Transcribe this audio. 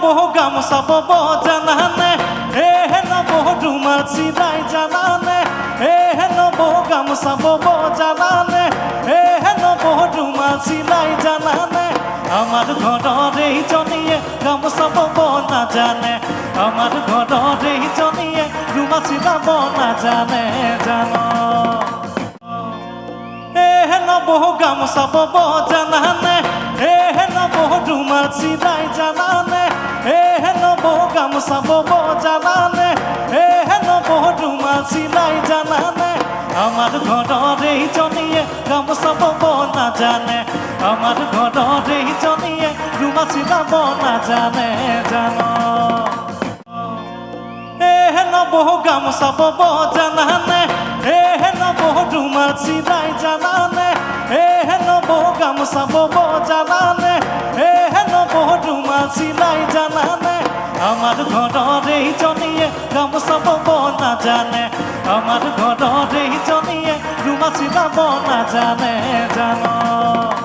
নবহ gamosa Bob জানানে হে নবহ ৰুমাল চিলাই জানানে হে নবহ গামোচা বব জানানে হে নবহ ৰুমাল চিলাই জানানে আমার ঘৰৰ এইজনীয়ে গামোচা বব নাজানে আমার ঘৰৰ এইজনীয়ে ৰুমাল চিলাব নাজানে জানো হে নবহ গামোচা বব জানানে হে নবহ ৰুমাল চিলাই জানানে হে নবহ গামোচা বব জানানে হে নবহ ৰুমাল চিলাই জানানে আমার ঘৰৰ এইজনীয়ে গামোচা বব নাজানে আমার ঘৰৰ এইজনীয়ে ৰুমাল চিলাব নাজানে জানো হে নবহ গামোচা বব জানানে হে নবহ ৰুমাল চিলাই জানানে হে নবহ গামোচা বব জানানে হে নবহ ৰুমাল চিলাই জানানে আমার ঘৰৰ এইজনীয়ে গামোচা বব নাজানে আমার ঘৰৰ এইজনীয়ে ৰুমাল চিলাব নাজানে জানো